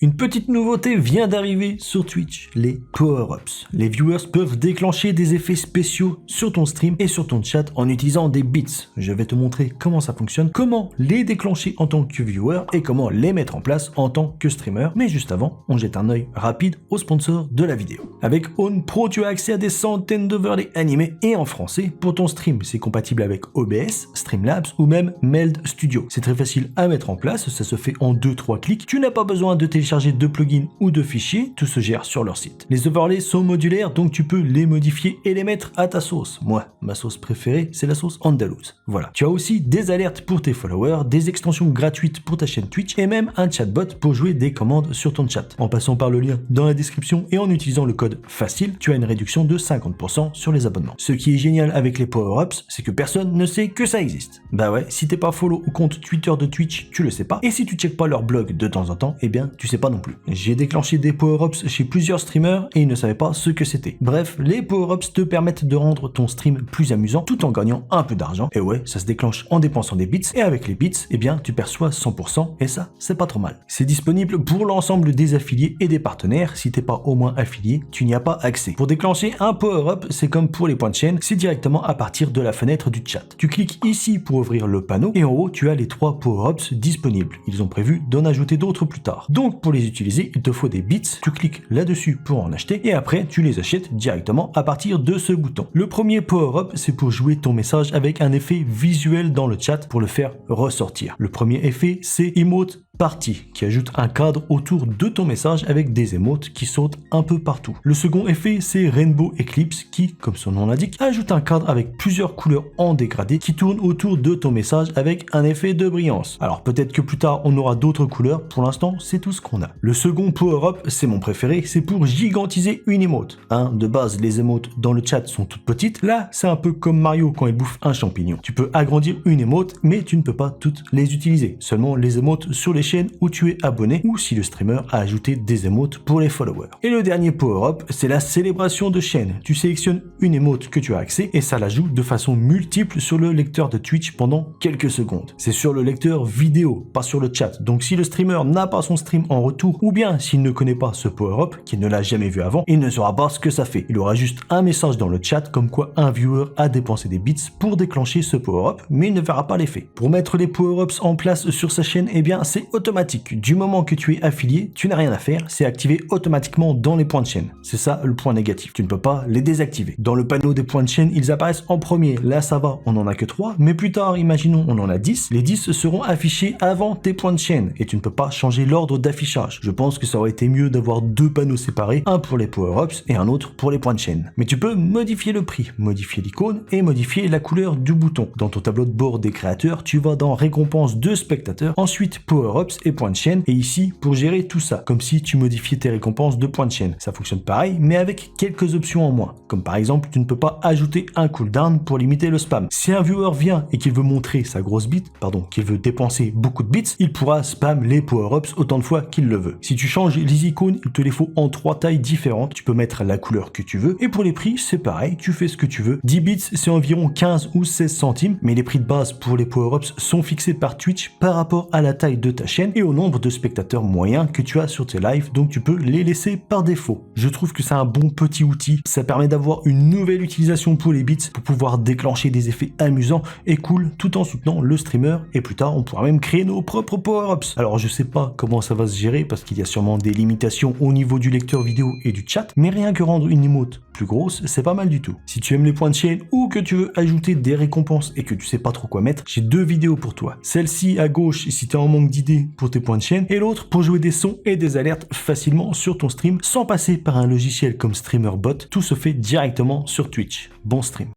Une petite nouveauté vient d'arriver sur Twitch, les power-ups. Les viewers peuvent déclencher des effets spéciaux sur ton stream et sur ton chat en utilisant des bits. Je vais te montrer comment ça fonctionne, comment les déclencher en tant que viewer et comment les mettre en place en tant que streamer. Mais juste avant, on jette un œil rapide au sponsor de la vidéo. Avec Own Pro, tu as accès à des centaines d'overlays animés et en français pour ton stream. C'est compatible avec OBS, Streamlabs ou même Meld Studio. C'est très facile à mettre en place, ça se fait en 2-3 clics. Tu n'as pas besoin de télécharger de plugins ou de fichiers, tout se gère sur leur site. Les overlays sont modulaires, donc tu peux les modifier et les mettre à ta sauce. Moi, ma sauce préférée, c'est la sauce andalouse. Voilà. Tu as aussi des alertes pour tes followers, des extensions gratuites pour ta chaîne Twitch et même un chatbot pour jouer des commandes sur ton chat. En passant par le lien dans la description et en utilisant le code FACILE, tu as une réduction de 50% sur les abonnements. Ce qui est génial avec les power-ups, c'est que personne ne sait que ça existe. Bah ouais, si t'es pas follow au compte Twitter de Twitch, tu le sais pas. Et si tu checkes pas leur blog de temps en temps, eh bien, tu sais pas non plus. J'ai déclenché des power-ups chez plusieurs streamers et ils ne savaient pas ce que c'était. Bref, les power-ups te permettent de rendre ton stream plus amusant tout en gagnant un peu d'argent. Et ouais, ça se déclenche en dépensant des bits et avec les bits, eh bien, tu perçois 100% et ça, c'est pas trop mal. C'est disponible pour l'ensemble des affiliés et des partenaires. Si t'es pas au moins affilié, tu n'y as pas accès. Pour déclencher un power-up, c'est comme pour les points de chaîne, c'est directement à partir de la fenêtre du chat. Tu cliques ici pour ouvrir le panneau et en haut, tu as les 3 power-ups disponibles. Ils ont prévu d'en ajouter d'autres plus tard. Donc, pour les utiliser, il te faut des bits, tu cliques là-dessus pour en acheter et après tu les achètes directement à partir de ce bouton. Le premier power-up, c'est pour jouer ton message avec un effet visuel dans le chat pour le faire ressortir. Le premier effet, c'est Emote Party, qui ajoute un cadre autour de ton message avec des émotes qui sautent un peu partout. Le second effet, c'est Rainbow Eclipse qui, comme son nom l'indique, ajoute un cadre avec plusieurs couleurs en dégradé qui tournent autour de ton message avec un effet de brillance. Alors peut-être que plus tard on aura d'autres couleurs, pour l'instant c'est tout ce qu'on a. Le second power-up, c'est mon préféré, c'est pour gigantiser une émote. De base, les émotes dans le chat sont toutes petites, là c'est un peu comme Mario quand il bouffe un champignon. Tu peux agrandir une émote, mais tu ne peux pas toutes les utiliser, seulement les émotes sur les chaînes où tu es abonné ou si le streamer a ajouté des émotes pour les followers. Et le dernier power-up, c'est la célébration de chaîne. Tu sélectionnes une émote que tu as accès et ça l'ajoute de façon multiple sur le lecteur de Twitch pendant quelques secondes. C'est sur le lecteur vidéo, pas sur le chat. Donc si le streamer n'a pas son stream en retour ou bien s'il ne connaît pas ce power-up, qu'il ne l'a jamais vu avant, il ne saura pas ce que ça fait. Il aura juste un message dans le chat comme quoi un viewer a dépensé des bits pour déclencher ce power-up, mais il ne verra pas l'effet. Pour mettre les power-ups en place sur sa chaîne, eh bien c'est automatique. Du moment que tu es affilié, tu n'as rien à faire, c'est activé automatiquement dans les points de chaîne. C'est ça le point négatif, tu ne peux pas les désactiver. Dans le panneau des points de chaîne, ils apparaissent en premier, là ça va, on en a que 3, mais plus tard, imaginons on en a 10, les 10 seront affichés avant tes points de chaîne et tu ne peux pas changer l'ordre d'affichage. Je pense que ça aurait été mieux d'avoir 2 panneaux séparés, un pour les power-ups et un autre pour les points de chaîne. Mais tu peux modifier le prix, modifier l'icône et modifier la couleur du bouton. Dans ton tableau de bord des créateurs, tu vas dans récompense de spectateurs, ensuite power-ups et points de chaîne et ici pour gérer tout ça, comme si tu modifiais tes récompenses de points de chaîne. Ça fonctionne pareil mais avec quelques options en moins, comme par exemple tu ne peux pas ajouter un cooldown pour limiter le spam. Si un viewer vient et qu'il veut montrer sa grosse bite, qu'il veut dépenser beaucoup de bits, il pourra spam les power-ups autant de fois qu'il le veut. Si tu changes les icônes, il te les faut en 3 tailles différentes, tu peux mettre la couleur que tu veux et pour les prix c'est pareil, tu fais ce que tu veux. 10 bits c'est environ 15 ou 16 centimes, mais les prix de base pour les power-ups sont fixés par Twitch par rapport à la taille de ta chaîne et au nombre de spectateurs moyens que tu as sur tes lives, donc tu peux les laisser par défaut. Je trouve que c'est un bon petit outil, ça permet d'avoir une nouvelle utilisation pour les bits, pour pouvoir déclencher des effets amusants et cool tout en soutenant le streamer et plus tard on pourra même créer nos propres power-ups. Alors je sais pas comment ça va se gérer parce qu'il y a sûrement des limitations au niveau du lecteur vidéo et du chat, mais rien que rendre une emote plus grosse, c'est pas mal du tout. Si tu aimes les points de chaîne ou que tu veux ajouter des récompenses et que tu sais pas trop quoi mettre, j'ai 2 vidéos pour toi. Celle-ci à gauche si tu es en manque d'idées pour tes points de chaîne et l'autre pour jouer des sons et des alertes facilement sur ton stream sans passer par un logiciel comme StreamerBot. Tout se fait directement sur Twitch. Bon stream.